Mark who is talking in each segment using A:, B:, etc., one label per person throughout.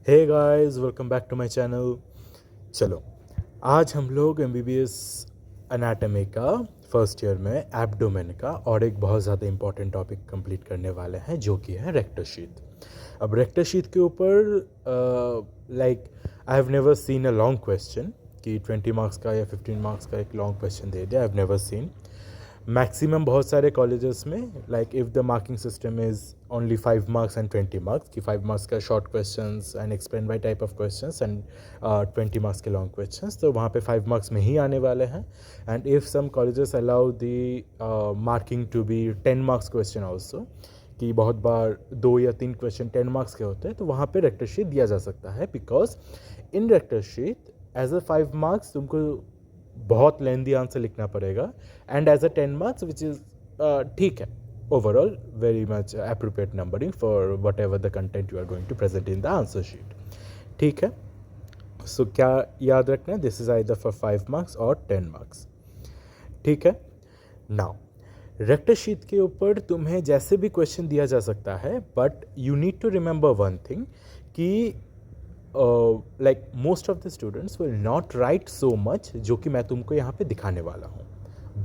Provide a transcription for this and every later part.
A: Hey guys, welcome back to my channel. चलो, आज हम लोग एमबीबीएस एनाटॉमी का फर्स्ट ईयर में एब्डोमेन का और एक बहुत ज़्यादा इंपॉर्टेंट टॉपिक कंप्लीट करने वाले हैं, जो कि है रेक्टल शीथ। अब रेक्टल शीथ के ऊपर I have never seen a long question कि 20 मार्क्स का या 15 मार्क्स का एक लॉन्ग क्वेश्चन दे दिया। I have never seen maximum बहुत सारे कॉलेजेस में like if the marking system is only 5 marks and 20 marks कि 5 मार्क्स का short questions and explain by type of questions and 20 marks के लॉन्ग क्वेश्चंस, तो वहाँ पे 5 मार्क्स में ही आने वाले हैं। And if some colleges allow the marking to be 10 marks question also, कि बहुत बार 2 या 3 क्वेश्चन 10 मार्क्स के होते हैं, तो वहाँ पे रेक्टर शीट दिया जा सकता है। Because in rectus sheath as a 5 marks तुमको बहुत लेंदी आंसर लिखना पड़ेगा, and as a 10 marks which is ठीक है, overall very much appropriate numbering for whatever the content you are going to present in the answer sheet. ठीक है, so क्या याद रखना है, this is either for 5 marks और 10 marks. ठीक है, नाउ रेक्टर शीट के ऊपर तुम्हें जैसे भी क्वेश्चन दिया जा सकता है, but you need to remember one thing कि like most of the students will not write so much, जो कि मैं तुमको यहाँ पे दिखाने वाला हूँ।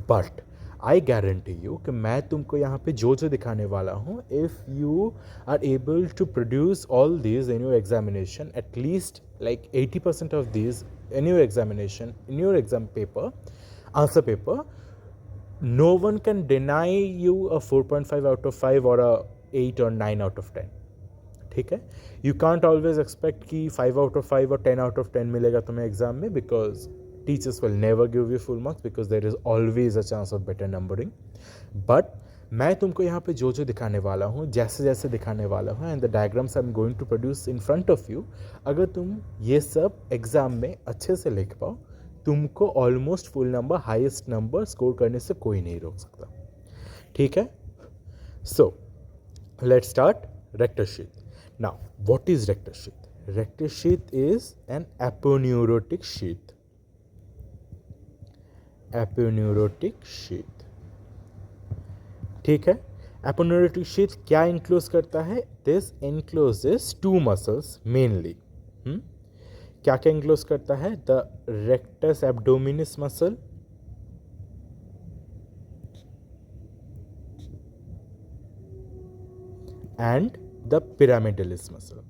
A: बट आई गारंटी यू कि मैं तुमको यहाँ पे जो जो दिखाने वाला हूँ, if you are able to produce all these in your examination, at least like 80% of these in your examination, in your exam paper, answer paper, no one can deny you a 4.5 out of 5 or a 8 or 9 out of 10. ठीक है, you can't always expect कि 5 out of 5 और 10 out of 10 मिलेगा तुम्हें exam में, because teachers will never give you full marks, because there is always a chance of better numbering. But मैं तुमको यहाँ पे जो जो दिखाने वाला हूँ, जैसे जैसे दिखाने वाला हूँ, and the diagrams I am going to produce in front of you, अगर तुम ये सब एग्जाम में अच्छे से लिख पाओ, तुमको almost full number, highest number score करने से कोई नहीं रोक सकता। ठीक है, so let's start rectus sheath. Now, what is rectus sheath? Rectus sheath is an aponeurotic sheath. Aponeurotic sheath. ठीक है, aponeurotic sheath क्या इंक्लोज करता है? This encloses two muscles mainly. क्या क्या इंक्लोज करता है? The rectus abdominis muscle and the pyramidalis muscle.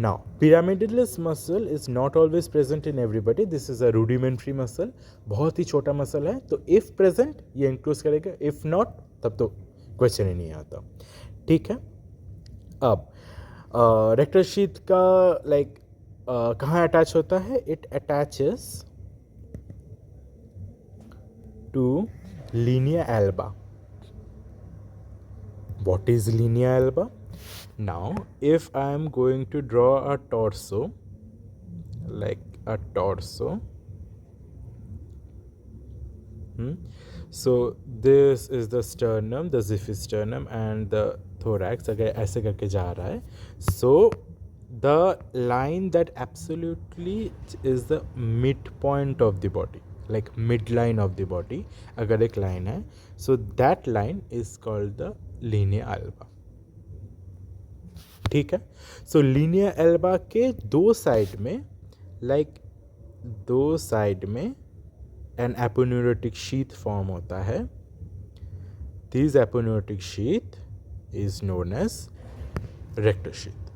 A: Now, pyramidalis muscle is not always present in everybody. This is a rudimentary muscle. बहुत ही छोटा muscle है, तो if present ये include करेगा, if not तब तो क्वेश्चन ही नहीं आता। ठीक है, अब रेक्टर शीथ का लाइक कहाँ अटैच होता है? It attaches to linea alba. What is linea alba? Now, if I am going to draw a torso, like a torso, so this is the sternum, the xiphisternum and the thorax, अगर ऐसे करके जा रहा है, so the line that absolutely is the midpoint of the body, like midline of the body, अगर एक line है, so that line is called the linea alba। ठीक है, सो लीनिया एल्बा के दो साइड में, दो साइड में एन एपोन्यूरोटिक शीथ फॉर्म होता है। This aponeurotic sheath is known as rectus sheath.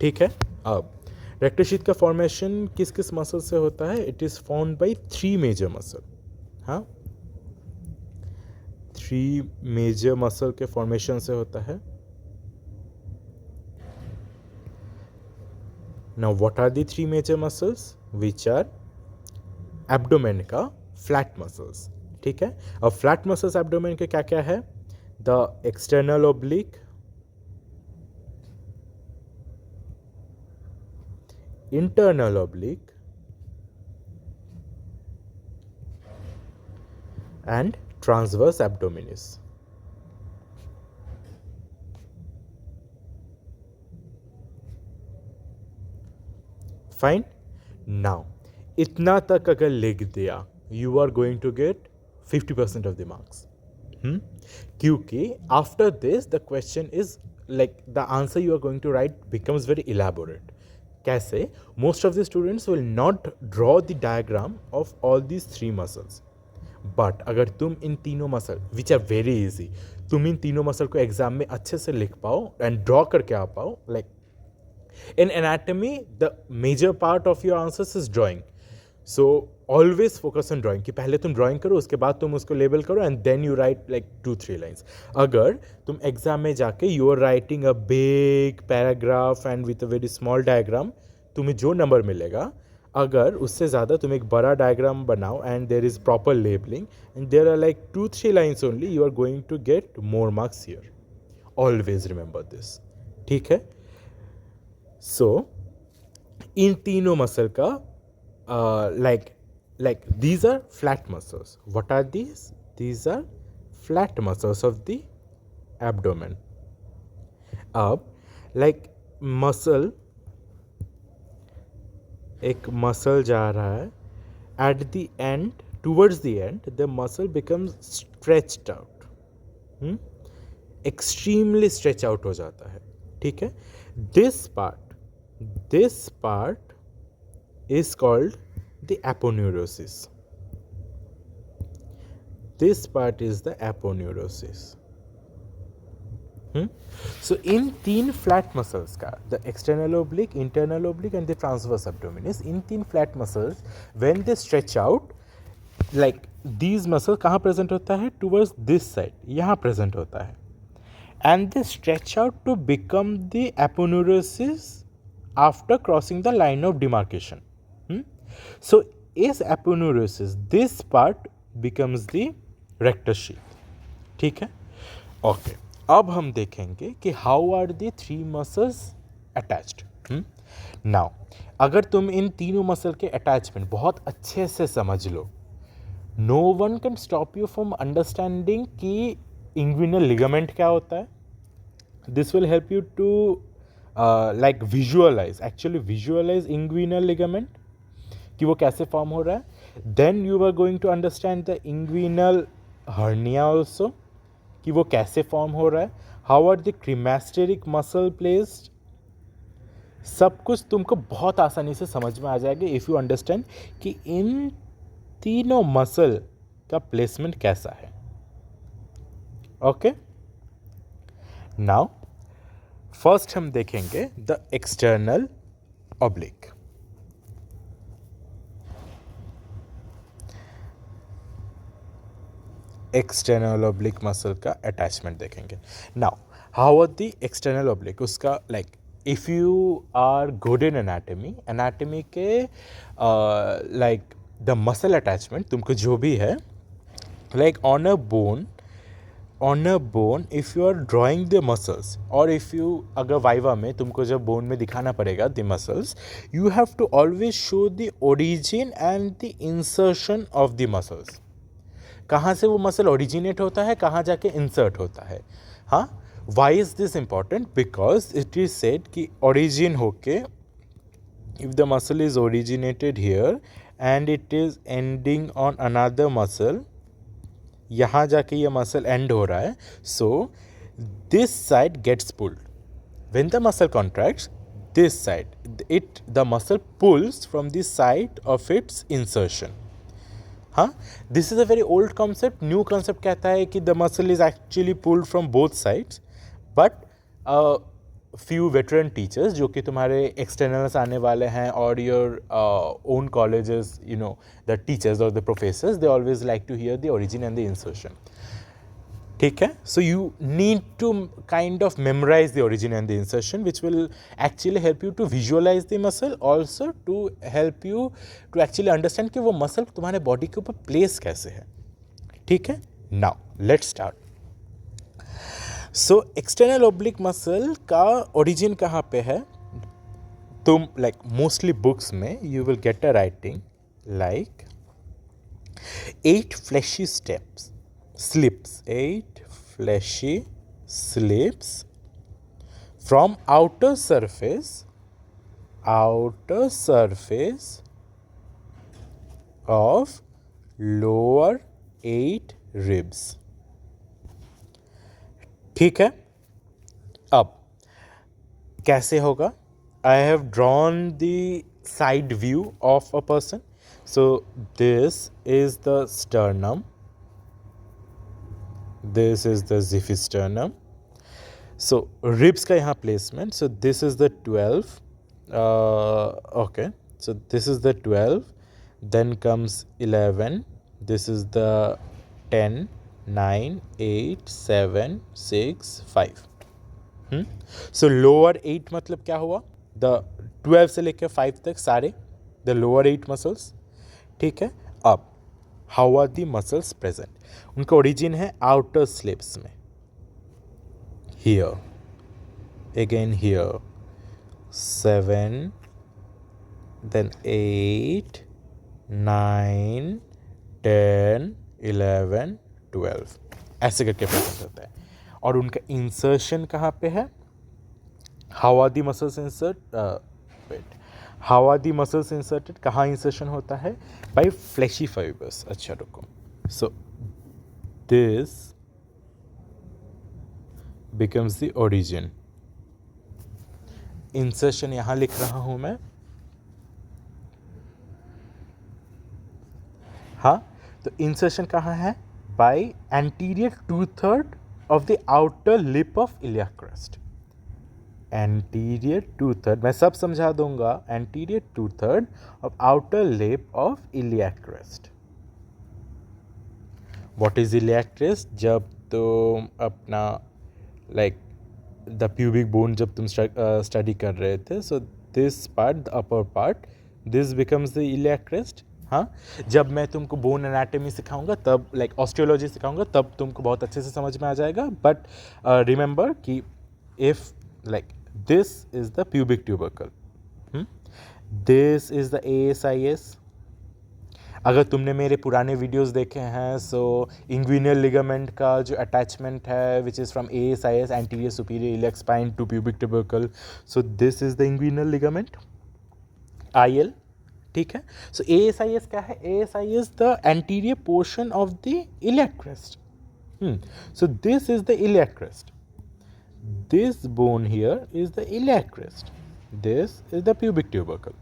A: ठीक है, अब रेक्टर शीथ का फॉर्मेशन किस किस मसल से होता है? It is formed by 3 major muscle. हाँ, 3 मेजर मसल के फॉर्मेशन से होता है। Now, what are the 3 major muscles? Which are abdomen का flat muscles। ठीक है, अब flat muscles abdomen के क्या क्या है? The external oblique, internal oblique and transverse abdominis। Fine, now इतना तक अगर लिख दिया, you are going to get 50% of the marks. क्योंकि after this the question is like the answer you are going to write becomes very elaborate. कैसे? Most of the students will not draw the diagram of all these three muscles. But अगर तुम इन तीनों muscle which are very easy, तुम इन तीनों muscle को exam में अच्छे से लिख पाओ एंड ड्रॉ करके आ पाओ. Like in anatomy the major part of your answers is drawing. So always focus on drawing कि पहले तुम ड्राइंग करो, उसके बाद तुम उसको लेबल करो and then you write like 2-3 lines. अगर तुम एग्जाम में जाके you are writing a big paragraph and with a very small diagram, तुम्हें जो नंबर मिलेगा, अगर उससे ज़्यादा तुम एक बड़ा डायग्राम बनाओ and there is proper labelling and there are like 2-3 lines only, you are going to get more marks here. Always remember this. ठीक है? सो इन तीनों मसल का like these are flat muscles. What are these? These are flat muscles of the abdomen. अब like muscle, एक muscle जा रहा है, at the end, towards the end, the muscle becomes stretched out. Extremely stretch out हो जाता है. ठीक है? This part is called the aponeurosis. This part is the aponeurosis. So in तीन flat muscles का, the external oblique, internal oblique and the transverse abdominis, in तीन flat muscles when they stretch out, like these muscles कहाँ present होता है? Towards this side, यहाँ present होता है, and they stretch out to become the aponeurosis after crossing the line of demarcation. So is aponeurosis, this part becomes the rectus sheath. ठीक है? Okay. अब हम देखेंगे कि how are the three muscles attached. Now अगर तुम इन तीनों मसल के अटैचमेंट बहुत अच्छे से समझ लो, no one can stop you from understanding कि इंग्विनल लिगामेंट क्या होता है. This will help you to like visualise inguinal ligament कि वो कैसे फॉर्म हो रहा है. Then you are going to understand the inguinal hernia also, कि वो कैसे फॉर्म हो रहा है. How are the cremasteric muscle placed. सब कुछ तुमको बहुत आसानी से समझ में आ जाएगा इफ़ यू अंडरस्टैंड कि इन तीनों मसल का प्लेसमेंट कैसा है. ओके. नाउ फर्स्ट हम देखेंगे the external oblique. External oblique muscle का अटैचमेंट देखेंगे. Now how are the external oblique, उसका like if you are good in anatomy के लाइक द मसल अटैचमेंट तुमको जो भी है, like on a bone if you are drawing the muscles, और if you अगर वाइवा में तुमको जब बोन में दिखाना पड़ेगा the muscles, you have to always show the origin and the insertion of the muscles. कहाँ से वो मसल ओरिजिनेट होता है, कहाँ जाके इंसर्ट होता है. हाँ, why is this important? Because it is said कि ओरिजिन होके if the muscle is originated here and it is ending on another muscle, यहाँ जाके ये मसल एंड हो रहा है, so this side gets pulled. When the muscle contracts this side, the muscle pulls from the side of its insertion. हाँ, this is a very old concept. New concept कहता है कि the muscle is actually pulled from both sides, but few veteran teachers जो कि तुम्हारे externals आने वाले हैं और your own colleges, you know the teachers और the professors, they always like to hear the origin and the insertion. ठीक है? So you need to kind of memorise the origin and the insertion which will actually help you to visualise the muscle, also to help you to actually understand कि वो muscle तुम्हारे body के ऊपर place कैसे है. ठीक है? Now let's start. So external oblique muscle का ओरिजिन कहाँ पे है? तुम लाइक मोस्टली बुक्स में you will get a writing like 8 fleshy slips, 8 fleshy slips from outer surface of lower 8 ribs. ठीक है, अब कैसे होगा? I have drawn the side view of a person. So this is the sternum, this is the xiphisternum. So ribs का यहाँ placement. So this is the 12. Okay, so this is the 12, then comes 11, this is the 10, 9, 8, 7, 6, 5. So lower 8 मतलब क्या हुआ? The 12 से लेकर 5 तक सारे the lower 8 muscles. ठीक है, अब how are the muscles present? उनका origin है outer slabs में. Here, again here, 7, then 8, 9, 10, 11, 12 ऐसे करके प्रेजेंट होता है. और उनका इंसर्शन कहाँ पे है? How are the muscles insert, wait, how are the muscles inserted, कहाँ इंसर्शन होता है? By fleshy fibres. अच्छा रुको, so this becomes the origin. Insertion यहाँ लिख रहा हूँ मैं. हाँ, तो इंसर्शन कहाँ है? By anterior 2/3 of the outer lip of iliac crust. Anterior 2/3, मैं सब समझा दूंगा. Anterior 2/3 of outer lip of iliac crust. What is iliac crust? जब तुम अपना लाइक द प्यूबिक बोन जब तुम स्टडी कर रहे थे, सो this part, the upper part, this becomes the iliac crust. हाँ, जब मैं तुमको बोन एनाटॉमी सिखाऊंगा तब, लाइक ऑस्टियोलॉजी सिखाऊंगा तब तुमको बहुत अच्छे से समझ में आ जाएगा. बट रिमेंबर कि if like this is the pubic tubercle, this is the ASIS. अगर तुमने मेरे पुराने वीडियोस देखे हैं, सो इंग्विनल लिगामेंट का जो अटैचमेंट है which is from ASIS, anterior superior iliac spine, to pubic tubercle. So this is the inguinal ligament, IL. ठीक है, सो ASIS क्या है? ASIS the anterior portion of the iliac crest. So this is the iliac crest. This bone here is the iliac crest. This is the pubic tubercle.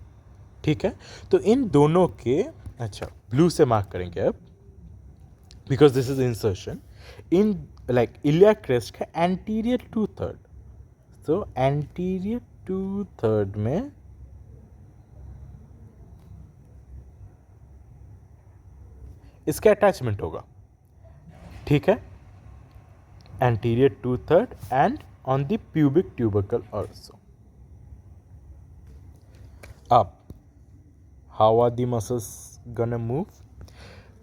A: ठीक है, तो इन दोनों के, अच्छा ब्लू से मार्क करेंगे अब, because this is insertion in like iliac crest का एंटीरियर 2/3. सो एंटीरियर 2/3 में इसका अटैचमेंट होगा. ठीक है, anterior 2/3 and on the pubic tubercle also. अब how are the muscles gonna move?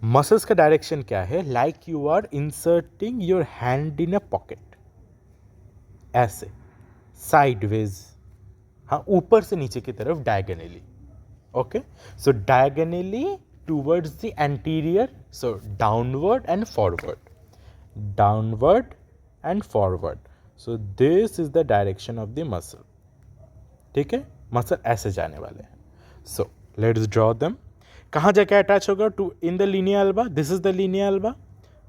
A: Muscles का डायरेक्शन क्या है? Like you are inserting your hand in a pocket, ऐसे साइडवेज. हाँ, ऊपर से नीचे की तरफ diagonally. Okay, so diagonally towards the anterior, so downward and forward, downward and forward. So this is the direction of the muscle. ठीक है, muscle ऐसे जाने वाले हैं. So let's draw them. कहाँ जाके अटैच होगा? टू इन the linear alba. This is the linear alba.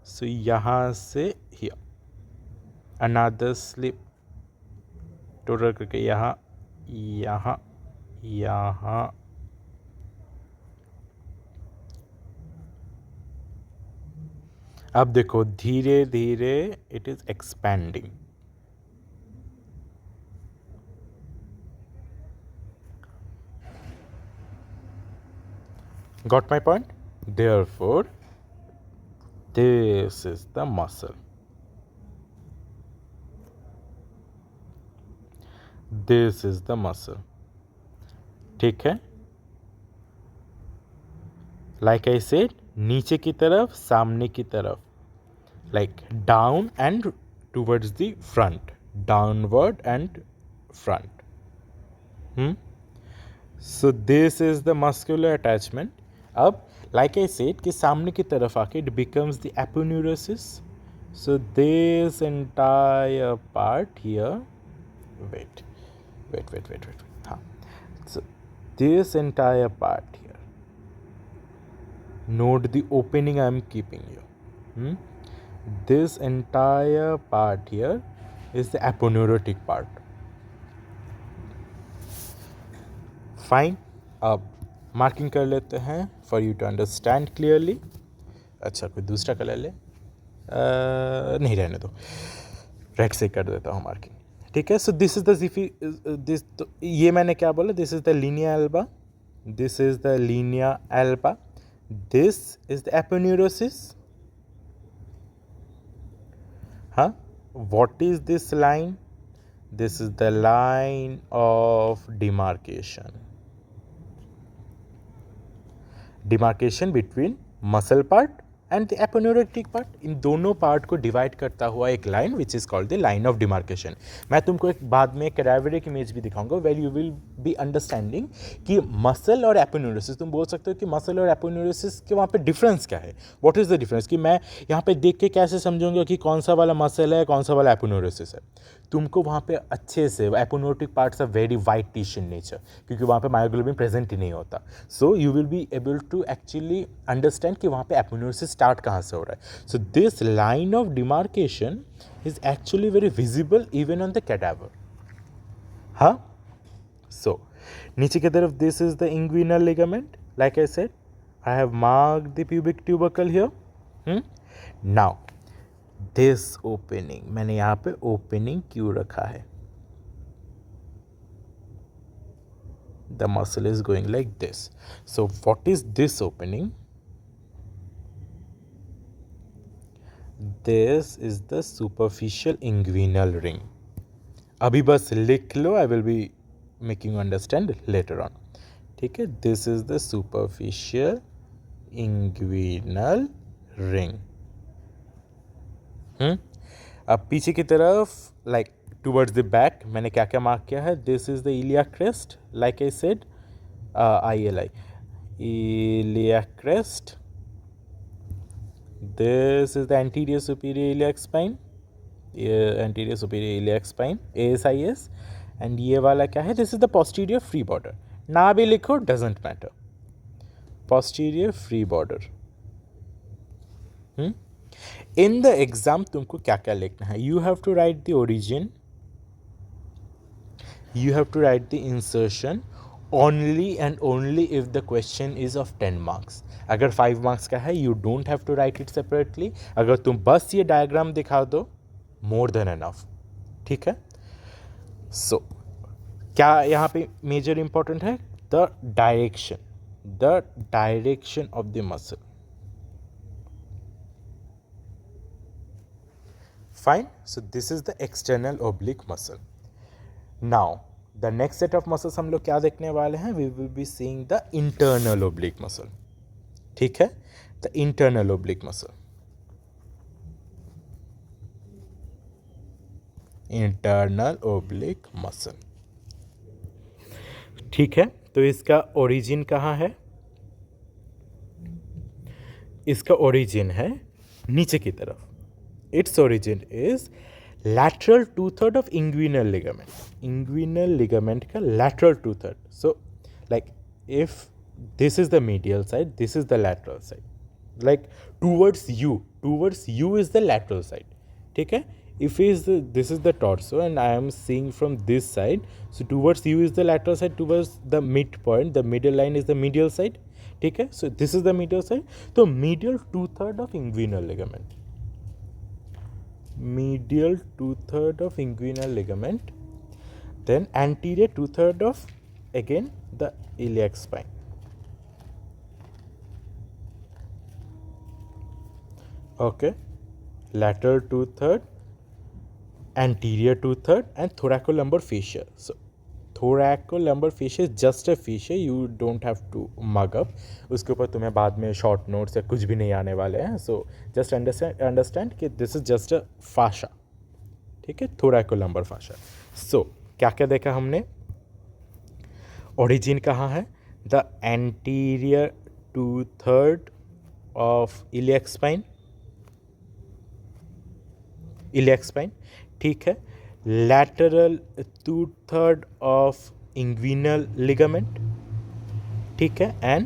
A: So यहाँ से हियर अनदर स्लिप टोटल करके यहाँ, यहाँ, यहाँ, अब देखो धीरे धीरे it is expanding. Got my point? Therefore this is the muscle. This is the muscle. ठीक है, लाइक आई सेड, नीचे की तरफ, सामने की तरफ, like down and towards the front, downward and front. So this is the muscular attachment. अब like I said कि सामने की तरफ आके it becomes the aponeurosis. So this entire part here, wait. हाँ, so this entire part here, note the opening I am keeping here. This entire part here is the aponeurotic part. Fine. अब marking कर लेते हैं for you to understand clearly. अच्छा, कोई दूसरा colour ले, नहीं रहने दो, रेड से कर देता हूँ मार्किंग. ठीक है. So this is the this, तो ये मैंने क्या बोला, this is the linea alba, this is the linea alba, this is the aponeurosis. हाँ, what is this line? This is the line of demarcation. Demarcation between muscle part and the aponeurotic part. इन दोनों part को divide करता हुआ एक line which is called the line of demarcation. मैं तुमको एक बाद में कैडावरिक इमेज भी दिखाऊंगा where you will be understanding कि मसल और एपोन्यूरोसिस, तुम बोल सकते हो कि मसल और एपोन्यूरोसिस के वहाँ पे डिफरेंस क्या है, व्हाट इज़ द डिफरेंस, कि मैं यहाँ पे देख के कैसे समझूंगा कि कौन सा वाला मसल है, कौन सा वाला एपोन्यूरोसिस है. तुमको वहाँ पे अच्छे से aponeurotic parts are very white tissue in nature, क्योंकि वहाँ पे मायोग्लोबिन प्रेजेंट ही नहीं होता. So you will be able to actually understand कि वहाँ पे एपोन्यूरोसिस स्टार्ट कहाँ से हो रहा है. So this line of demarcation is actually very visible even on the cadaver. हाँ, सो नीचे की तरफ this is the inguinal ligament. Like I said, I have marked the pubic tubercle here. Now this opening, मैंने यहाँ पे opening क्यों रखा है? The muscle is going like this. So what is this opening? This is the superficial inguinal ring. अभी बस लिख लो, I will be making you understand later on. ठीक है, this is the superficial inguinal ring. अब पीछे की तरफ like towards the back मैंने क्या क्या मार्क किया है? This is the iliac crest, like I said, ILI, iliac crest. This is the anterior superior iliac spine, anterior superior iliac spine, ASIS. And ये वाला क्या है? This is the posterior free border. ना भी लिखो, doesn't matter. Posterior free border. In the exam तुमको क्या क्या लिखना है? You have to write the origin, you have to write the insertion, only and only if the question is of 10 marks. अगर 5 marks का है, you don't have to write it separately. अगर तुम बस ये डायग्राम दिखा दो, more than enough. ठीक है. So क्या यहाँ पे मेजर इंपॉर्टेंट है? the direction of the muscle. Fine. So this is the external oblique muscle. Now the next set of muscles हम लोग क्या देखने वाले हैं? We will be seeing the internal oblique muscle. ठीक है, the internal oblique muscle. Internal oblique muscle. ठीक है, तो इसका ओरिजिन कहाँ है? इसका ओरिजिन है नीचे की तरफ. Its origin is lateral 2/3 of inguinal ligament. Inguinal ligament का lateral 2/3. So, like if this is the medial side, this is the lateral side. Like towards you is the lateral side. ठीक है? If this is the torso and I am seeing from this side, so towards you is the lateral side, towards the midpoint, the middle line is the medial side. ठीक है? So this is the medial side. So medial 2/3 of inguinal ligament. Medial 2/3 of inguinal ligament, then anterior 2/3 of again the iliac spine. Okay, lateral 2/3, anterior 2/3 and thoracolumbar fascia. So thoracolumbar fascia is just a fascia, you don't have to mug up. उसके ऊपर तुम्हें बाद में short notes या कुछ भी नहीं आने वाले हैं. सो जस्ट अंडरस्टैंड कि दिस इज जस्ट अ फाशा. ठीक है, thoracolumbar fascia. सो क्या क्या देखा हमने? ओरिजिन कहाँ है? The anterior 2/3 of iliac spine. ठीक है, lateral 2/3 of inguinal ligament. ठीक है, and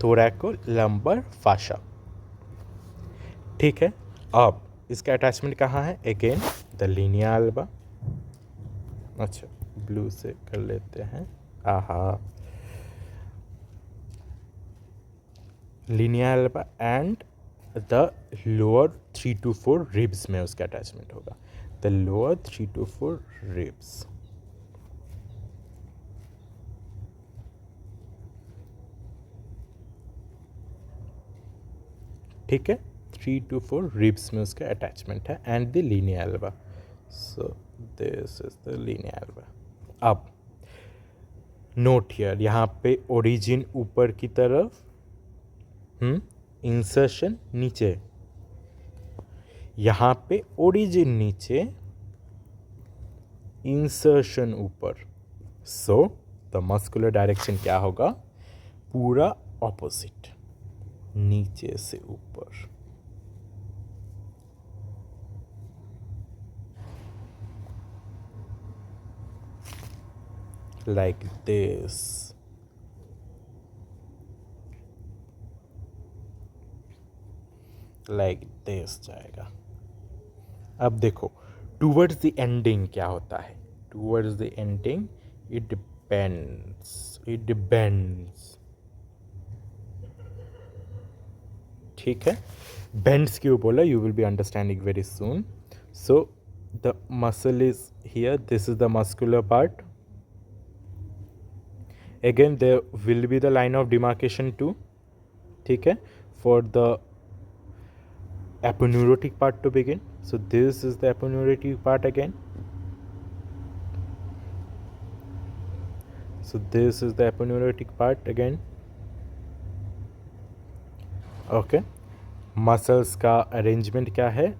A: thoracolumbar fascia. ठीक है, अब इसका अटैचमेंट कहाँ है? Again the linea Elba. अच्छा ब्लू से कर लेते हैं। आहा, Linnaea Elba and the lower 3 to 4 ribs में उसका अटैचमेंट होगा। The lower 3 to 4 ribs. ठीक है, 3 to 4 रिब्स में उसका अटैचमेंट है and the linea alba. So this is the linea Elba. अब नोट हियर, यहाँ पे ओरिजिन ऊपर की तरफ, इंसर्शन नीचे, यहाँ पे ओरिजिन नीचे, इंसर्शन ऊपर। सो द मस्कुलर डायरेक्शन क्या होगा? पूरा ऑपोजिट, नीचे से ऊपर। like this, like this जाएगा। अब देखो टूवर्ड्स द एंडिंग क्या होता है? Towards the ending it depends, it depends. ठीक है, बेंड्स क्यों बोला? You will be understanding very soon. So the muscle is here, this is the muscular part. Again there will be the line of demarcation too, ठीक है, for the aponeurotic part to begin. So this is the aponeurotic part again. So this is the aponeurotic part again. Okay, muscles का arrangement क्या है?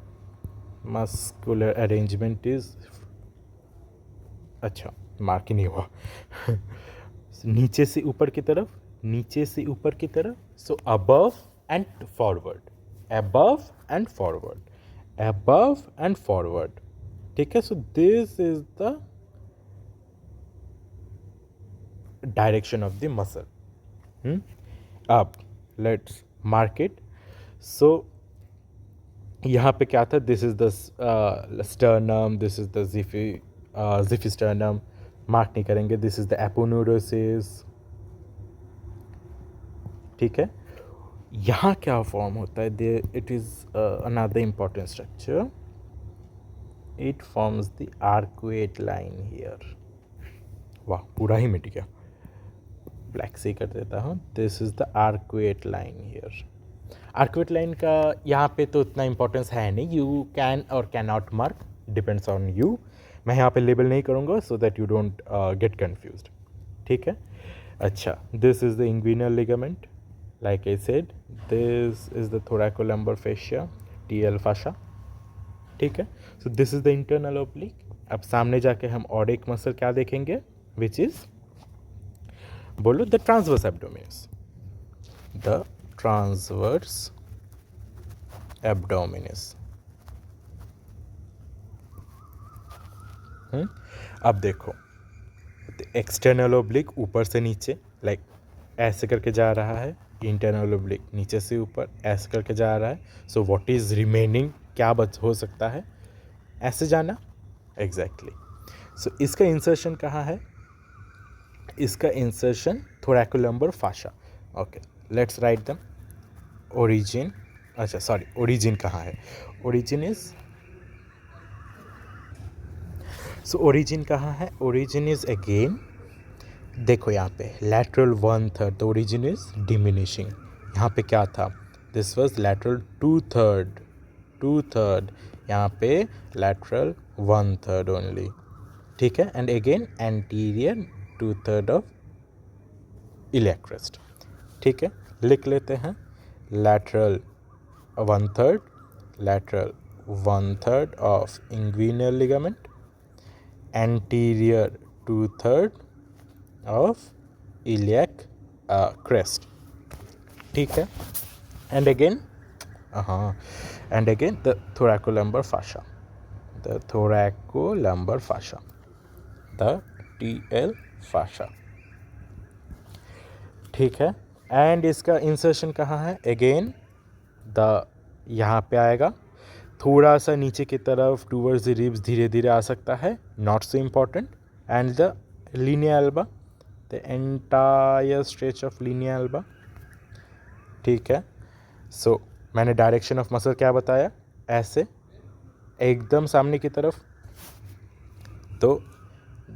A: Muscular arrangement is, अच्छा mark ही नहीं हुआ नीचे से ऊपर की तरफ, नीचे से ऊपर की तरफ। So above and forward, above and forward, above and forward. ठीक है, so this is the direction of the muscle. अब लेट्स मार्क इट। सो यहाँ पे क्या था? This is the sternum, this is the xiphisternum, mark नहीं करेंगे। This is the aponeurosis. ठीक है, यहाँ क्या फॉर्म होता है? It is another important structure, it forms the arcuate line here. वाह, पूरा ही मिट गया, ब्लैक से कर देता हूँ। This is the arcuate line here. Arcuate line का यहाँ पे तो उतना इंपॉर्टेंस है नहीं, यू कैन और can not mark, depends on you. मैं यहाँ पे लेबल नहीं करूँगा so that you don't get confused. ठीक है, अच्छा, this is the inguinal ligament, like I said, this is the thoracolumbar fascia, TL fascia। ठीक है, so this is the internal oblique. अब सामने जाके हम और एक मसल क्या देखेंगे, विच इज, बोलो, the transverse abdominis, the transverse abdominis. अब देखो, एक्सटर्नल ओब्लिक ऊपर से नीचे, लाइक ऐसे करके जा रहा है, इंटरनल ओब्लिक नीचे से ऊपर ऐसे करके जा रहा है। सो व्हाट इज रिमेनिंग, क्या हो सकता है? ऐसे जाना, एग्जैक्टली। सो इसका इंसर्शन कहाँ है? इसका insertion thoracolumbar fascia। Okay, let's write them. Origin, अच्छा सॉरी, ओरिजिन कहाँ है? ओरिजिन इज, सो ओरिजिन कहाँ है? ओरिजिन इज अगेन, देखो यहाँ पे लैटरल 1/3, तो ओरिजिन इज डिमिनिशिंग। यहाँ पे क्या था? दिस वाज लैटरल 2/3, यहाँ पे लैटरल 1/3 ओनली। ठीक है, and again anterior 2/3 of iliac crest. ठीक है, लिख लेते हैं, lateral 1/3, lateral 1/3 of inguinal ligament, anterior 2/3 of iliac crest। ठीक है, and again the thoracolumbar fascia, the thoracolumbar fascia, the TL fascia। ठीक है, एंड इसका इंसर्शन कहाँ है? अगेन द, यहाँ पे आएगा, थोड़ा सा नीचे की तरफ टूवर्ड्स द रिब्स धीरे धीरे आ सकता है, not so important. and the linea alba, the entire stretch of linea alba. ठीक है. So मैंने डायरेक्शन ऑफ मसल क्या बताया, ऐसे एकदम सामने की तरफ, तो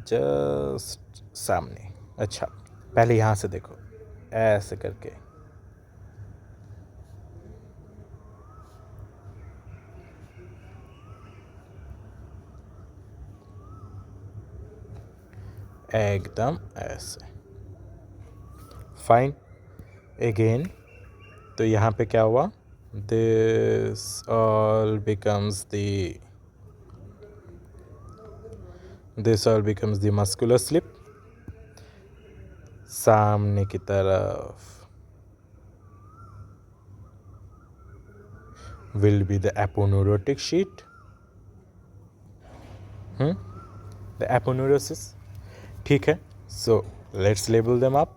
A: जस्ट सामने. अच्छा, पहले यहाँ से देखो, ऐसे करके एकदम ऐसे. फाइन. अगेन, तो यहाँ पे क्या हुआ, this all becomes the muscular slip. सामने की तरफ will be the aponeurotic sheet, the aponeurosis. ठीक है. So let's label them up.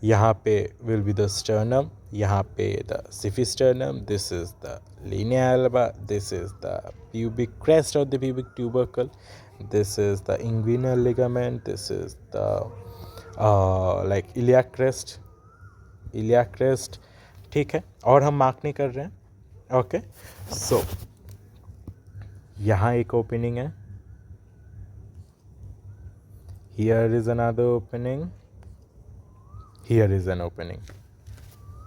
A: यहाँ पे will be the sternum, यहाँ पे the siphisternum, this is the linea alba, this is the pubic crest or the pubic tubercle, this is the inguinal ligament, this is the like iliac crest. ठीक है, और हम mark नहीं कर रहे हैं. ओके. सो यहाँ एक ओपनिंग है, here is another opening, here is an opening.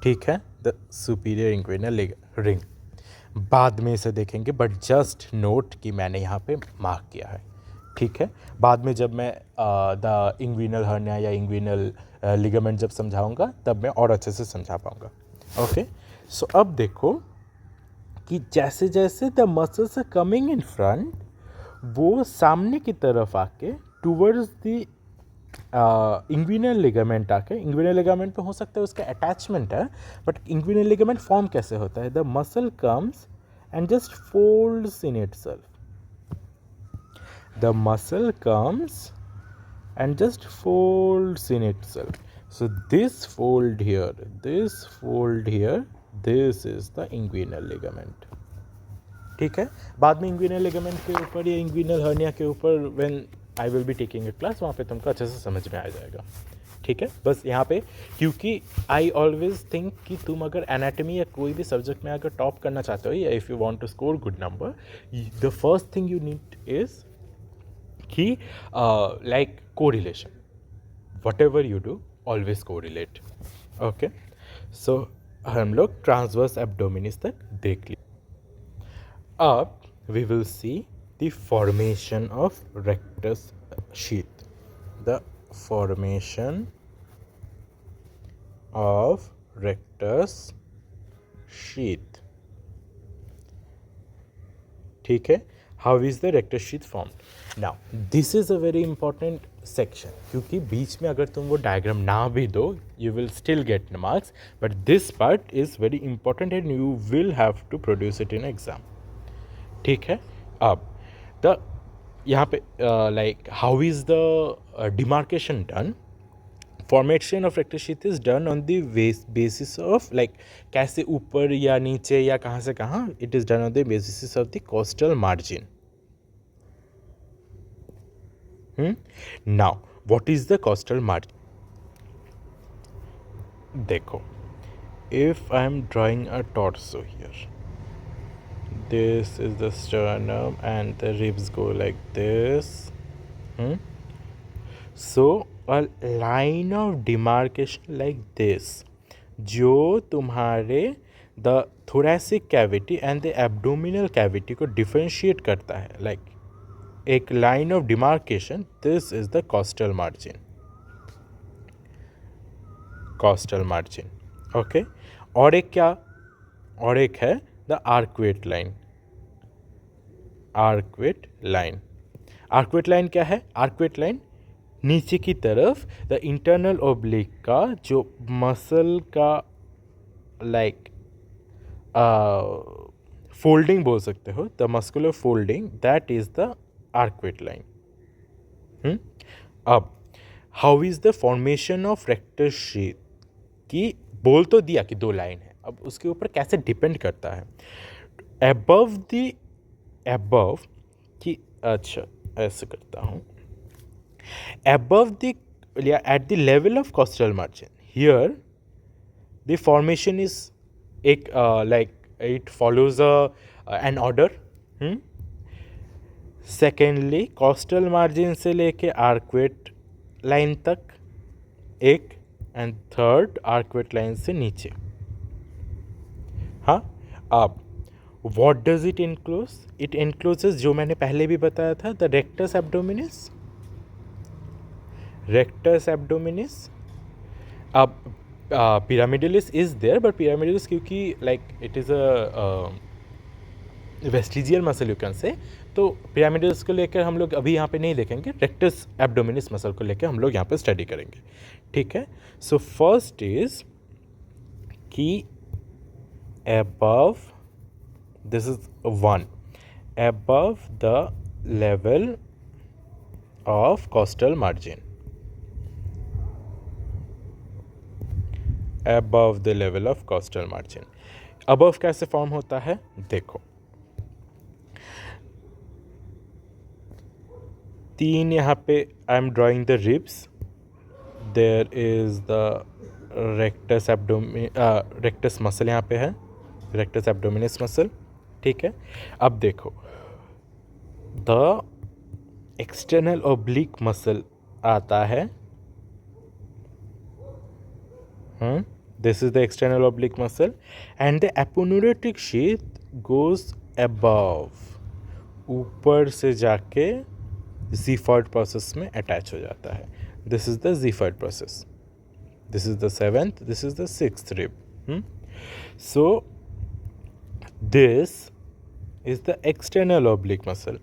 A: ठीक है, द सुपीरियर इंक्विनल रिंग. बाद में इसे देखेंगे, बट जस्ट नोट कि मैंने यहाँ पे मार्क किया है. ठीक है, बाद में जब मैं द इंग्विनल हर्निया या इंग्विनल लिगामेंट जब समझाऊंगा, तब मैं और अच्छे से समझा पाऊंगा. ओके. सो अब देखो कि जैसे जैसे the muscles are coming in front, वो सामने की तरफ आके टूवर्ड्स द इंग्विनल लिगामेंट आके, इंग्विनल लिगामेंट पे हो सकता है उसका अटैचमेंट है, बट इंग्विनल लिगामेंट फॉर्म कैसे होता है, the muscle comes and just folds in itself. The muscle comes and just folds in itself. So this fold here, this is the inguinal ligament. ठीक है. बाद में इंग्विनल लिगामेंट के ऊपर या इंग्विनल हर्निया के ऊपर when I will be taking it class, वहाँ पे तुमको अच्छे से समझ में आ जाएगा. ठीक है. बस यहाँ पे, क्योंकि आई ऑलवेज थिंक कि तुम अगर एनाटॉमी या कोई भी सब्जेक्ट में अगर टॉप करना चाहते हो, या if you want to score good number, the first thing you need is कि like correlation. Whatever you do, always correlate. Okay. So हम लोग ट्रांसवर्स एब्डोमिनिस तक देख लिए. अब we will see the formation of rectus sheath. The formation of rectus sheath. ठीक है. How is the rectus sheath formed? Now, this is a very important section, क्योंकि बीच में अगर तुम वो डायग्राम ना भी दो, you will still get the marks, but this part is very important and you will have to produce it in exam. ठीक है. अब यहाँ पे like how is the demarcation done? Formation of rectus sheath is done on the basis of like कैसे ऊपर या नीचे या कहाँ से कहाँ, it is done on the basis of the costal margin. Now, what is the costal margin? देखो, if I am drawing a torso here, this is the sternum and the ribs go like this. So a line of demarcation like this, जो तुम्हारे the thoracic cavity and the abdominal cavity को differentiate करता है, like एक line of demarcation, this is the costal margin. Costal margin. Okay. और एक क्या, और एक है the arcuate line. Arcuate line. Arcuate line क्या है? आर्क्वेट लाइन नीचे की तरफ द इंटरनल ओब्लिक का जो मसल का लाइक फोल्डिंग बोल सकते हो, the muscular folding, that is the arcuate line. अब how is the formation of rectus sheath की बोल तो दिया कि दो लाइन है, अब उसके ऊपर कैसे डिपेंड करता है. एबव की, अच्छा ऐसे करता हूँ, above the, at the level of costal margin, here the formation is एक like it follows an order. Secondly costal margin से लेके आर्कवेट लाइन तक एक, एंड थर्ड आर्कवेट लाइन से नीचे. हाँ, अब what does it includes? It includes जो मैंने पहले भी बताया था, the rectus abdominis. Rectus abdominis. अब pyramidalis is there, but pyramidalis क्योंकि like it is a vestigial muscle you can say, तो पिरामिडल्स को लेकर हम लोग अभी यहाँ पे नहीं देखेंगे. रेक्टस एब्डोमिनिस मसल को लेकर हम लोग यहाँ पे स्टडी करेंगे. ठीक है. सो फर्स्ट इज कि above, this is 1, above the level of costal margin, above the level of costal margin. above कैसे फॉर्म होता है देखो, 3 यहाँ पे I am drawing the ribs, there is the rectus muscle यहाँ पे है, रेक्टस एब्डोमिनिस मसल. ठीक है. अब देखो, द एक्सटर्नल ओब्लिक मसल आता है. This is the external oblique muscle and the aponeurotic sheath goes above, ऊपर से जाके ज़ीफॉइड प्रोसेस में अटैच हो जाता है. This is the xiphoid process. This is the 7th, this is the 6th rib. So this is the external oblique muscle.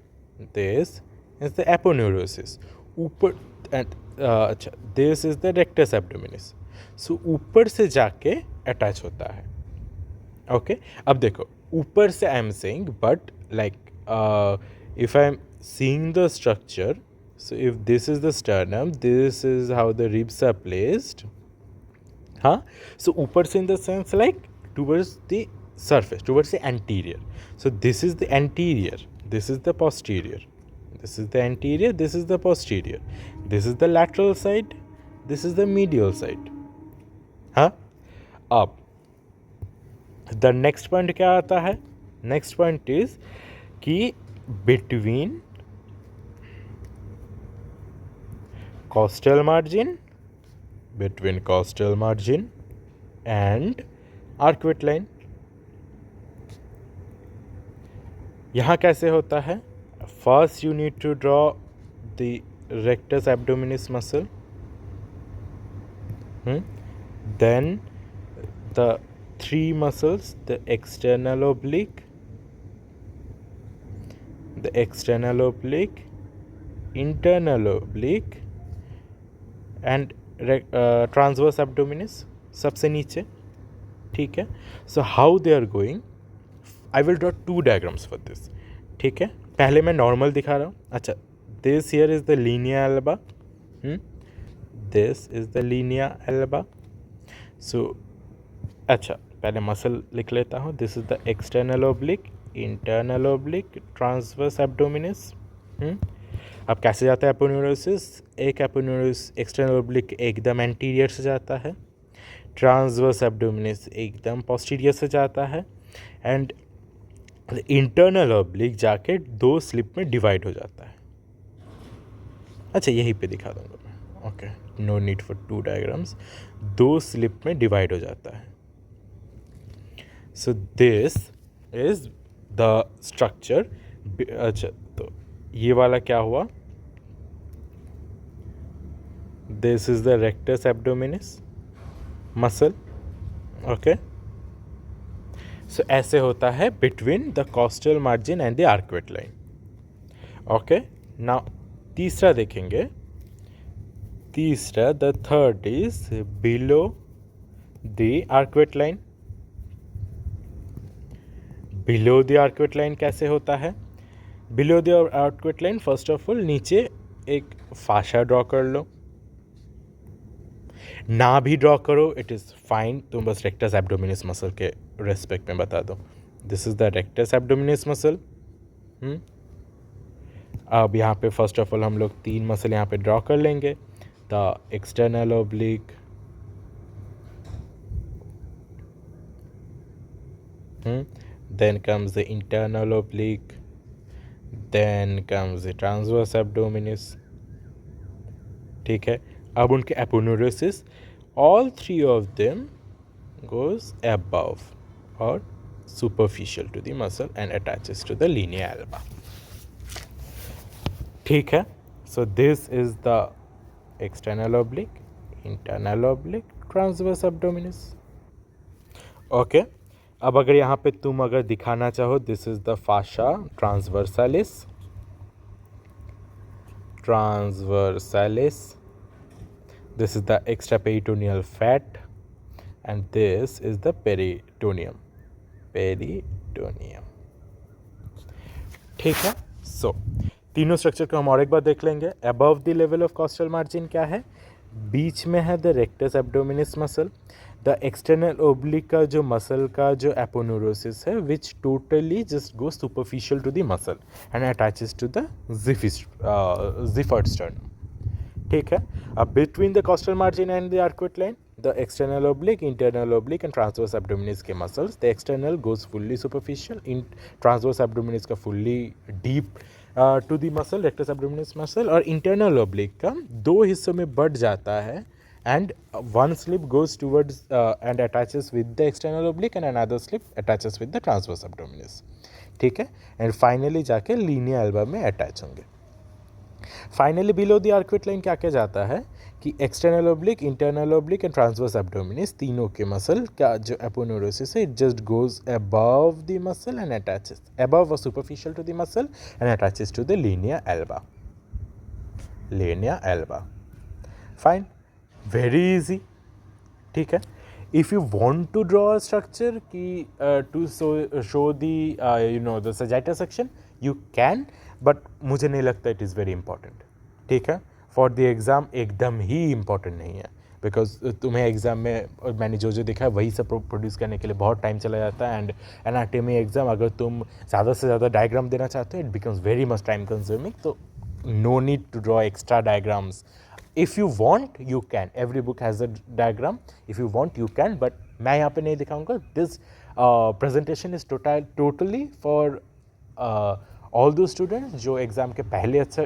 A: This is the aponeurosis. ऊपर अच्छा, this is the rectus abdominis. So ऊपर से जाके attach होता है. Okay. अब देखो, ऊपर से I am saying, but like if I am seeing the structure, so if this is the sternum, this is how the ribs are placed. हाँ, so ऊपर से in the sense like towards the surface, towards the anterior. So this is the anterior, this is the posterior, this is the anterior, this is the posterior, this is the lateral side, this is the medial side. हाँ. अब the next point क्या आता है? Next point is कि between costal margin and arcuate line. यहाँ कैसे होता है? First you need to draw the rectus abdominis muscle. Then the 3 muscles, the external oblique, internal oblique and transverse abdominis सबसे नीचे. ठीक है. So how they are going, I will draw 2 diagrams for this. ठीक है. पहले मैं normal दिखा रहा हूँ. अच्छा, this here is the linea alba, this is the linea alba. So अच्छा, पहले मसल लिख लेता हूँ. This is the external oblique, internal oblique, transverse abdominis. अब कैसे जाता है एपोन्यूरोसिस? एक एपोन्यूरोसिस एक्सटर्नल ओब्लिक एकदम एंटीरियर से जाता है, ट्रांसवर्स एब्डोमिनिस एकदम पोस्टीरियर से जाता है, एंड इंटरनल ओब्लिक जाके 2 स्लिप में डिवाइड हो जाता है. अच्छा, यहीं पे दिखा दूंगा मैं. Okay, no need for 2 diagrams. 2 slip में डिवाइड हो जाता है. So this is the structure. अच्छा, तो ये वाला क्या हुआ? This is the rectus abdominis muscle. Okay. So ऐसे होता है between the costal margin and the arcuate line. Okay. Now तीसरा देखेंगे. तीसरा, the third is below the arcuate line. Below the arcuate line कैसे होता है? Below the arcuate line, first of all नीचे एक फाशा ड्रॉ कर लो. ना भी ड्रॉ करो, इट इज़ फाइन. तुम बस रेक्टस एब्डोमिनिस मसल के रेस्पेक्ट में बता दो. This is the rectus abdominis muscle. अब यहाँ पे फर्स्ट ऑफ ऑल हम लोग 3 मसल यहाँ पे ड्रॉ कर लेंगे। The external oblique, then comes the internal oblique, then comes the transverse abdominis। ठीक है, अब उनके एपोनेुरोसिस, all 3 of them goes above or superficial to the muscle and attaches to the linea alba। ठीक है, so this is the external oblique, internal oblique, transverse abdominis। Okay, अब अगर यहाँ पे तुम अगर दिखाना चाहो, this is the fascia transversalis, this is the extraperitoneal fat and this is the peritoneum. ठीक है, सो तीनों स्ट्रक्चर को हम और एक बार देख लेंगे। Above the level of costal margin क्या है? बीच में है the rectus abdominis muscle. The external oblique का जो मसल का जो एपोनेुरोसिस है, which totally just go superficial to the muscle and attaches to the xiphoid sternum. ठीक है, अब between the costal margin and the arcuate line, the external oblique, internal oblique and transverse abdominis के muscles, the external goes fully superficial, in transverse abdominis का fully deep to the muscle, rectus abdominis muscle, और internal oblique का 2 हिस्सों में बढ़ जाता है and one slip goes towards and attaches with the external oblique and another slip attaches with the transverse abdominis। ठीक है, एंड फाइनली जाके लीनिया एल्बा में अटैच होंगे। Finally below the arcuate line क्या क्या जाता है कि external oblique, internal oblique and transverse abdominis तीनों के मसल का जो एपोनेुरोसिस है, it just goes above the muscle and attaches, above और superficial to the muscle and attaches to the linea alba. Fine, very easy. ठीक है, if you want to draw a structure की to show the the sagittal section, you can, but मुझे नहीं लगता it is very important. ठीक है, for the exam एकदम ही important नहीं है, बिकॉज तुम्हें एग्ज़ाम में मैंने जो देखा है वही सब प्रोड्यूस करने के लिए बहुत टाइम चला जाता है। एंड एनाटॉमी एग्ज़ाम अगर तुम ज़्यादा से ज़्यादा डायग्राम देना चाहते हो, it becomes very much time consuming, तो no need to draw extra diagrams. If you want, you can. Every book has a diagram. If you want, you can. But मैं यहाँ पे नहीं दिखाऊंगा. This presentation is totally for all those students जो exam के पहले अच्छा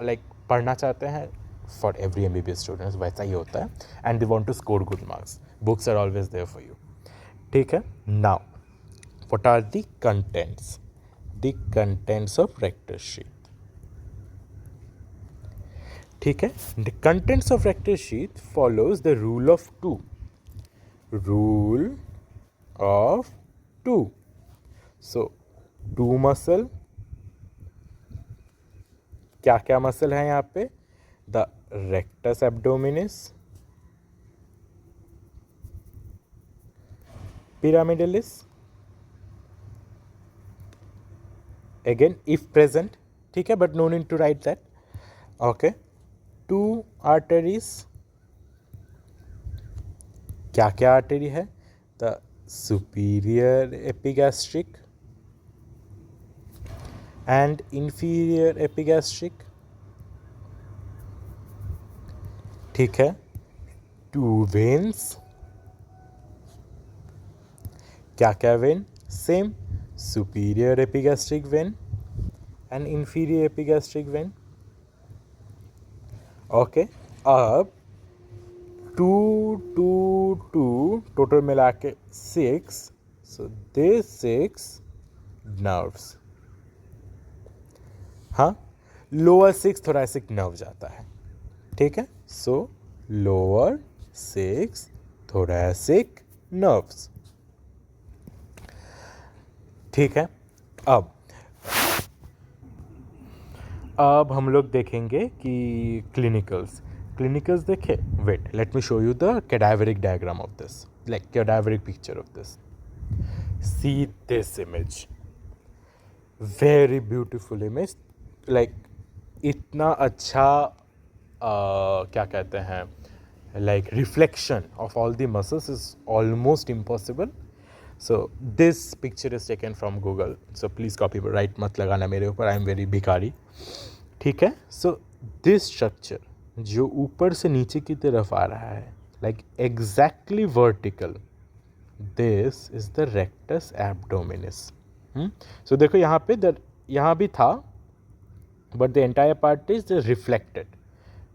A: like पढ़ना चाहते हैं. For every MBBS students वैसा ही होता है. And they want to score good marks. Books are always there for you. ठीक है. Now, what are the contents? The contents of rectus sheath. ठीक है, the contents of rectus sheath follows the rule of 2। So 2 muscle, क्या क्या muscle है यहाँ पे? The rectus abdominis, pyramidalis, again if present, ठीक है, but no need to write that. Okay, 2 arteries, क्या क्या आर्टरी है? The superior epigastric and inferior epigastric. ठीक है, 2 वेन्स, क्या क्या vein? Same, superior epigastric vein and inferior epigastric vein. Okay, अब 2 टोटल मिला के 6, सो दे 6 नर्व्स। हाँ, लोअर 6 थोरैसिक नर्व जाता है। ठीक है, सो लोअर 6 थोरैसिक नर्व्स। ठीक है, अब हम लोग देखेंगे कि क्लिनिकल्स देखे। Wait, let me show you the cadaveric diagram of this, like cadaveric picture of this. See this image, very beautiful image, like इतना अच्छा क्या कहते हैं, like reflection of all the muscles is almost impossible. So this picture is taken from Google, so please copyright मत लगाना मेरे ऊपर, I am very भिखारी। ठीक है. सो दिस स्ट्रक्चर जो ऊपर से नीचे की तरफ आ रहा है, like exactly vertical, this is the rectus abdominis. So देखो यहाँ पे यहाँ भी था, but the entire part is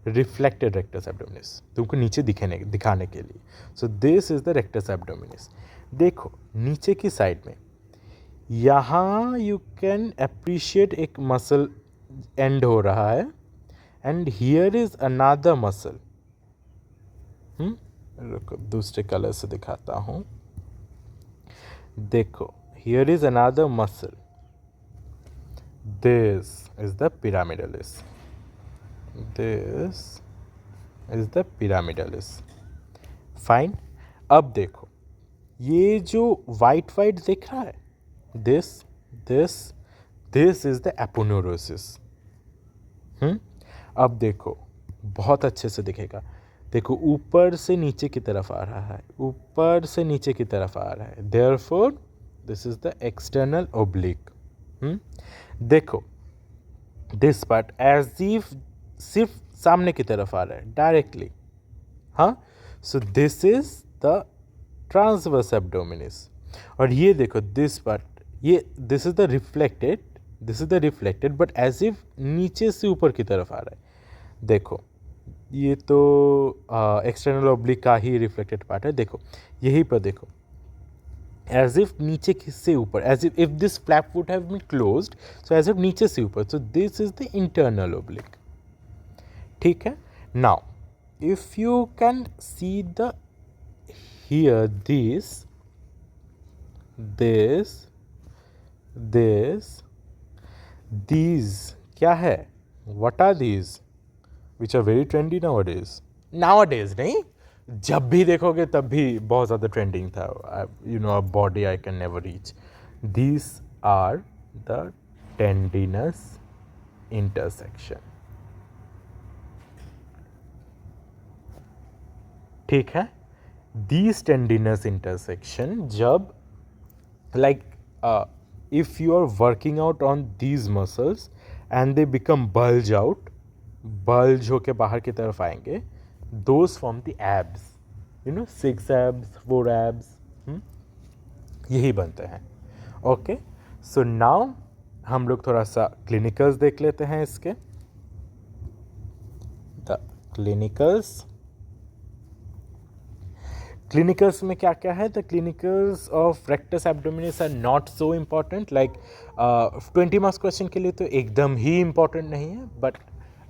A: reflected rectus abdominis, तुमको नीचे दिखाने के लिए. So this is the rectus abdominis. देखो नीचे की साइड में यहाँ यू कैन अप्रिशिएट एक मसल एंड हो रहा है, and here is another muscle. रुको दूसरे कलर से दिखाता हूँ. देखो here is another muscle, this is the pyramidalis. This is the pyramidalis. Fine. अब देखो ये जो वाइट दिख रहा है, दिस इज द एपोनेुरोसिस. अब देखो बहुत अच्छे से दिखेगा. देखो ऊपर से नीचे की तरफ आ रहा है, ऊपर से नीचे की तरफ आ रहा है. Therefore this is the external oblique. देखो दिस पार्ट एज इफ सिर्फ सामने की तरफ आ रहा है डायरेक्टली. हाँ, so this is the transverse abdominis. और ये देखो दिस पार्ट, ये this is the reflected but as if नीचे से ऊपर की तरफ आ रहा है. देखो ये तो एक्सटर्नल ओब्लिक का ही रिफ्लेक्टेड पार्ट है. देखो यहीं पर देखो एज इफ नीचे से ऊपर, as if this flap would have been closed, so as if नीचे से ऊपर. So this is the internal oblique. ठीक है. Now if you can see the here this these क्या है, what are these which are very trendy nowadays नहीं, जब भी देखोगे तब भी बहुत ज़्यादा ट्रेंडिंग था. a body I can never reach. These are the tendinous intersection. ठीक है. These tendinous intersection, जब like if you are working out on these muscles and they become bulge होके बाहर की तरफ आएंगे, those form the abs, 6 abs 4 abs, यही बनते हैं. ओके. सो नाउ हम लोग थोड़ा सा क्लिनिकल्स देख लेते हैं इसके. द क्लिनिकल्स में क्या क्या है. The clinicals of rectus abdominis are not so important. Like 20 marks question के लिए तो एकदम ही इम्पॉर्टेंट नहीं है, बट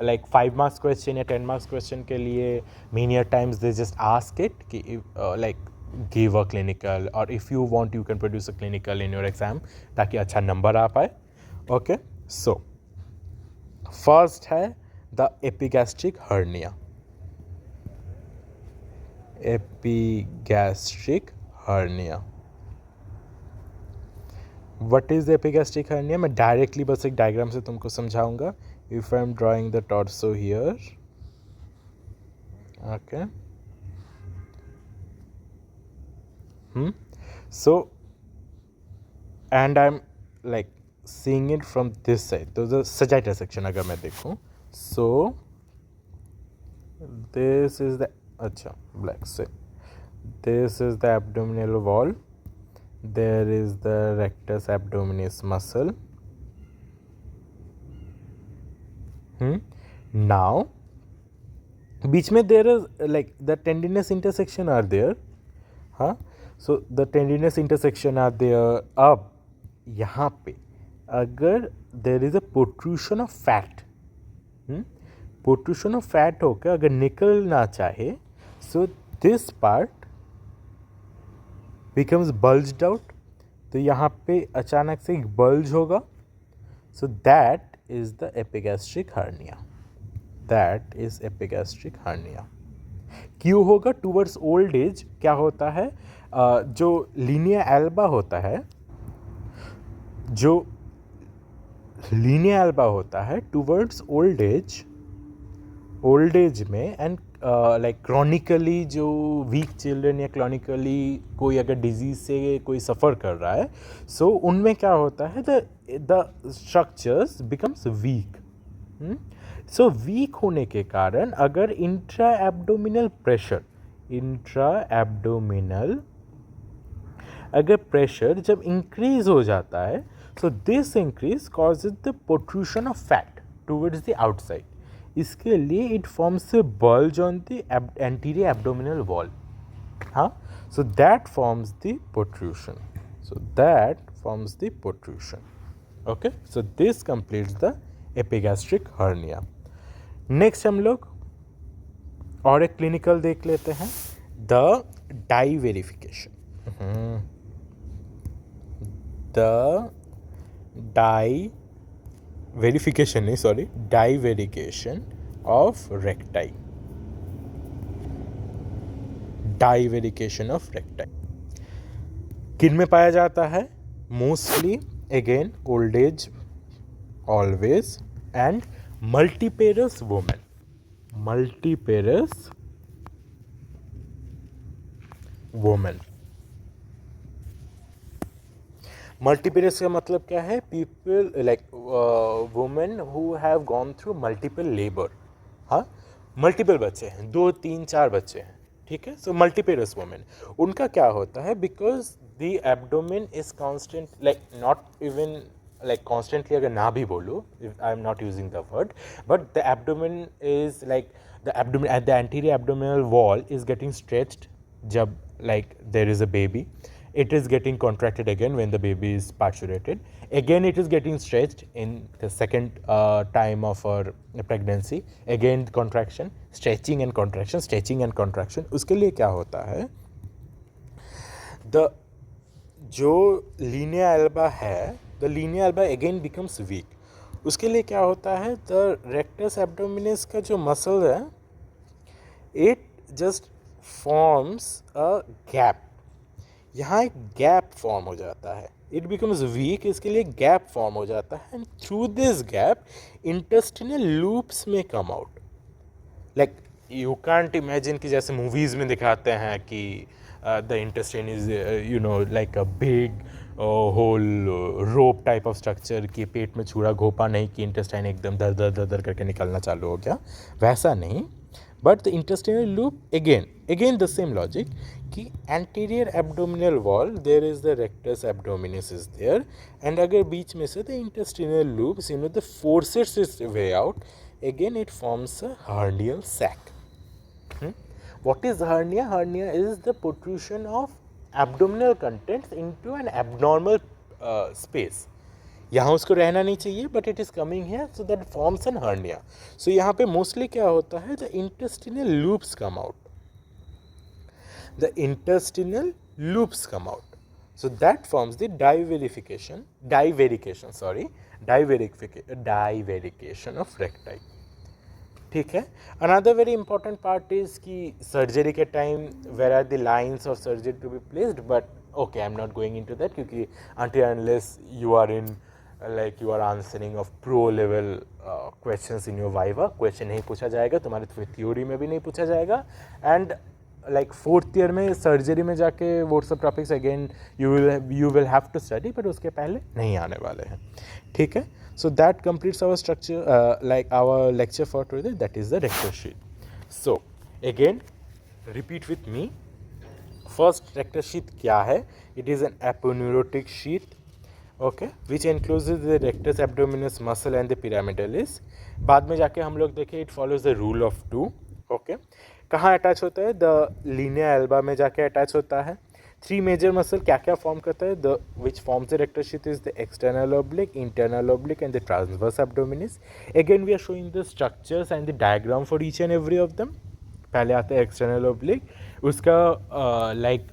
A: लाइक 5 मार्क्स क्वेश्चन या 10 मार्क्स क्वेश्चन के लिए many times they just ask it कि लाइक गिव अ क्लिनिकल, और if you want you can produce a clinical in your exam, ताकि अच्छा नंबर आ पाए. ओके. सो फर्स्ट है the epigastric hernia. Epigastric hernia. What is epigastric hernia? मैं directly बस एक diagram से तुमको समझाऊंगा. If I am drawing the torso here, okay. So and I am like seeing it from this side, तो the sagittal section अगर मैं देखूं, सो दिस इज द, अच्छा ब्लैक से, this is the abdominal wall, there is the rectus abdominis muscle. Now बीच में there is like the tendinous intersection are there. हाँ, so the tendinous intersection are there. अब यहाँ पे अगर there is a protrusion of fat, protrusion of fat होकर अगर निकलना चाहे, so this part becomes bulged out. तो यहाँ पे अचानक से एक बल्ज होगा. So that is the epigastric hernia. That is epigastric hernia. क्यों होगा? टूवर्ड्स ओल्ड एज क्या होता है, जो लीनिया एल्बा होता है, जो लीनिया एल्बा होता है टूवर्ड्स ओल्ड एज में, एंड लाइक क्रॉनिकली जो वीक चिल्ड्रन या क्रॉनिकली कोई अगर डिजीज से कोई सफ़र कर रहा है, सो उनमें क्या होता है, the structures becomes weak. So weak होने के कारण अगर इंट्रा एब्डोमिनल अगर प्रेशर जब इंक्रीज हो जाता है, so this increase causes the protrusion of fat towards the outside. इसके लिए it forms a bulge on the anterior abdominal wall. हाँ, so that forms the protrusion. Okay, so this completes the epigastric hernia. Next हम लोग और एक clinical देख लेते हैं, the die verification. Divarication of recti. Divarication of recti किन में पाया जाता है? Mostly again old age always and multiparous women. Multiparous का मतलब क्या है? People like women who have gone through multiple labour. हाँ, मल्टीपल बच्चे हैं, 2 3 4 बच्चे हैं, ठीक है. सो मल्टीपेरस वुमेन, उनका क्या होता है? Because the abdomen is constant, like not even like constantly अगर ना भी बोलूँ, आई am not using the word, but the abdomen is like the abdomen at the anterior abdominal wall is getting stretched जब like there is a baby. It is getting contracted again when the baby is parturited. Again it is getting stretched in the second time of her pregnancy. Again contraction, stretching and contraction. उसके लिए क्या होता है? जो Linnaea Elba है, the Linnaea Elba again becomes weak. उसके लिए क्या होता है? The rectus abdominis का जो मसल है, it just forms a gap. यहाँ एक गैप फॉर्म हो जाता है. इट बिकम्स वीक, इसके लिए गैप फॉर्म हो जाता है. And through this gap intestinal loops में come out. Like you can't imagine कि जैसे मूवीज़ में दिखाते हैं कि the intestine is like a big whole rope type of structure, कि पेट में छुरा घोपा नहीं कि इंटेस्टाइन एकदम दर दर दर करके निकलना चालू हो गया, वैसा नहीं. But the intestinal loop, again the same logic, कि anterior abdominal wall there is the rectus abdominis is there, and अगर बीच में से the intestinal loops, the forces its way out, again it forms a hernial sac. What is hernia? Hernia is the protrusion of abdominal contents into an abnormal space. यहाँ उसको रहना नहीं चाहिए, but it is coming here, so that forms an hernia. So यहाँ पे mostly क्या होता है? The intestinal loops come out. So that forms the divarication of recti. ठीक है. Another very important part is कि सर्जरी के time where are the lines of surgery to be placed, but okay I am not going into that, क्योंकि until unless you are in like you are answering of pro level questions in your viva, question नहीं पूछा जाएगा तुम्हारे theory में भी नहीं पूछा जाएगा. एंड लाइक 4th ईयर में सर्जरी में जाके वो सब topics again you will have to study, but उसके पहले नहीं आने वाले हैं. ठीक है. So that completes our structure, like our lecture for today, that is the rectal sheet. So again repeat with me. First rectal sheet क्या है? It is an aponeurotic sheet, okay, which encloses the rectus abdominis muscle and the pyramidalis. बाद में जाके हम लोग देखें it follows the rule of 2. Okay, कहाँ attach होता है? द लीनिया एल्बा में जाके अटैच होता है. 3 मेजर मसल क्या क्या फॉर्म करता है? The which forms the rectal sheet is the external oblique, internal oblique and the transverse abdominis. Again we are showing the structures and the diagram for each and every of them. पहले आता है external oblique, उसका like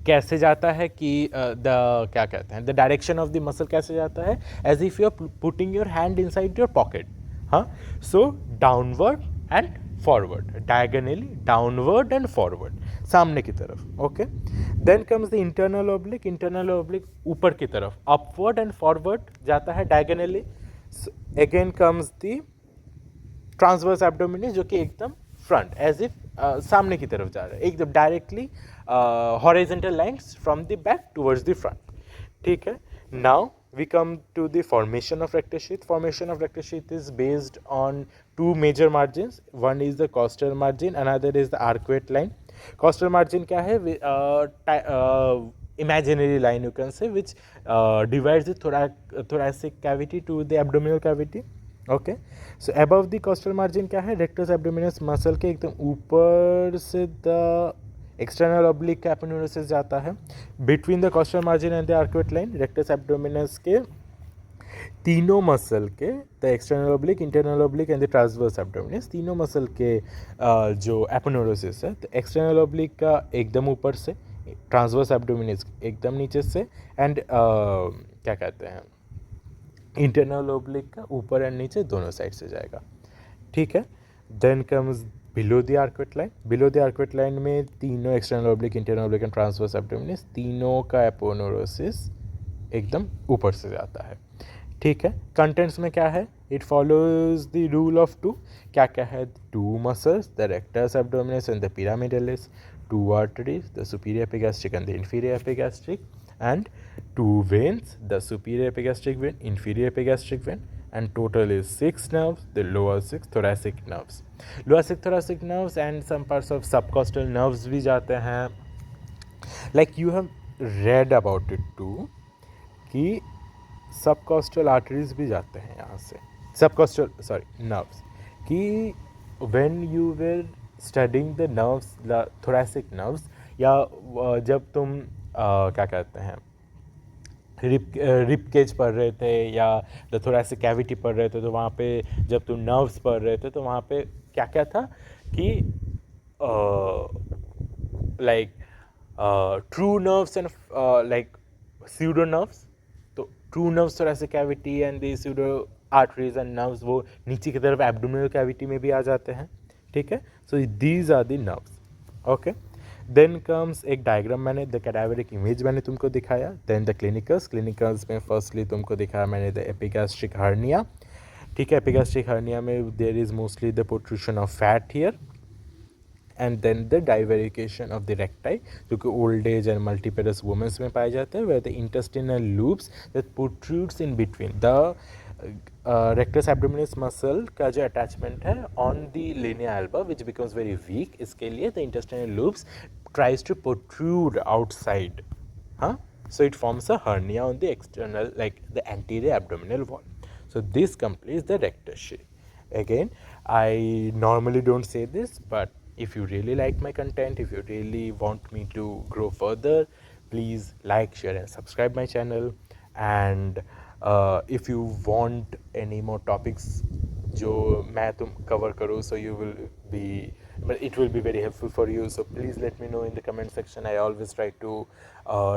A: कैसे जाता है कि the क्या कहते हैं, the direction of the muscle कैसे जाता है? As if you are putting your hand inside your pocket. हाँ, so downward and forward, diagonally downward and forward, सामने की तरफ. Okay. Then comes the internal oblique. Internal oblique ऊपर की तरफ, अपवर्ड एंड फॉरवर्ड जाता है diagonally. Again comes the transverse abdominis, जो कि एकदम फ्रंट, एज इफ सामने की तरफ जा रहा है, एकदम directly horizontal lines from the back towards the front. ठीक है. Now we come to the formation of rectus sheath. Formation of rectus sheath is based on two major margins. One is the costal margin, another is the arcuate line. Costal margin क्या है? Imaginary line, you can say, which divides the thoracic cavity to the abdominal cavity. Okay, so above the costal margin क्या है? Rectus abdominis muscle के एकदम ऊपर से the external oblique aponeurosis जाता है. Between the costal margin and the arcuate line, rectus abdominis के तीनों मसल के the external oblique, internal oblique and the transverse abdominis, तीनों मसल के जो एपोनेउरोसिस है, तो एक्सटर्नल ओब्लिक का एकदम ऊपर से, ट्रांसवर्स एब्डोमिनस एकदम नीचे से, एंड क्या कहते हैं, इंटरनल ओब्लिक का ऊपर एंड नीचे दोनों साइड से जाएगा. ठीक है. Then comes below the arcuate line. Below the arcuate line में तीनों external oblique, internal oblique and transverse abdominis, तीनों का एपोनेउरोसिस एकदम ऊपर से जाता है. ठीक है. कंटेंट्स में क्या है? It follows the rule of two. क्या क्या है? Two muscles, the rectus abdominis and the pyramidalis, two arteries, the superior epigastric and the inferior epigastric, and two veins, the superior epigastric vein, inferior epigastric vein, and total is 6 nerves, the lower 6 thoracic nerves. Lower 6 thoracic nerves and some parts of subcostal nerves भी जाते हैं. Like you have read about it too कि सबकॉस्टल arteries भी जाते हैं यहाँ से, सबकॉस्टल nerves, कि when you will studying the nerves, the thoracic nerves, या जब तुम क्या कहते हैं, रिप केज पढ़ रहे थे या द थोरैसिक कैविटी पढ़ रहे थे, तो वहाँ पे जब तुम नर्व्स पढ़ रहे थे तो वहाँ पे क्या क्या था कि like true nerves and like pseudo nerves. तो true nerves thoracic cavity and the pseudo arteries and nerves वो नीचे की तरफ एब्डोमिनल कैविटी में भी आ जाते हैं. ठीक है. So these are the nerves. Okay. Then comes एक डायग्राम, मैंने द कैडावरिक इमेज मैंने तुमको दिखाया. देन द क्लिनिकल्स में फर्स्टली तुमको दिखाया मैंने द एपिगैस्ट्रिक हर्निया. ठीक है. एपिगैस्ट्रिक हर्निया में there is mostly the protrusion of fat here, and then the divarication of the recti, जो कि old age and multiparous womens में पाए जाते हैं, where the intestinal loops that protrudes in between the rectus abdominis muscle का जो attachment है on the linea alba, which becomes very weak. इसके लिए the intestinal loops tries to protrude outside, so it forms a hernia on the external, like the anterior abdominal wall. So this completes the rectus sheath. Again, I normally don't say this, but if you really like my content, if you really want me to grow further, please like, share and subscribe my channel. And if you want any more topics जो मैं तुम cover करूँ, so you will be, but it will be very helpful for you. So please let me know in the comment section. I always try to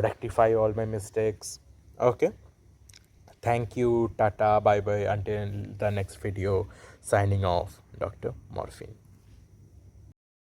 A: rectify all my mistakes. Okay. Thank you. Tata. Bye bye. Until the next video. Signing off. Dr. Morphine.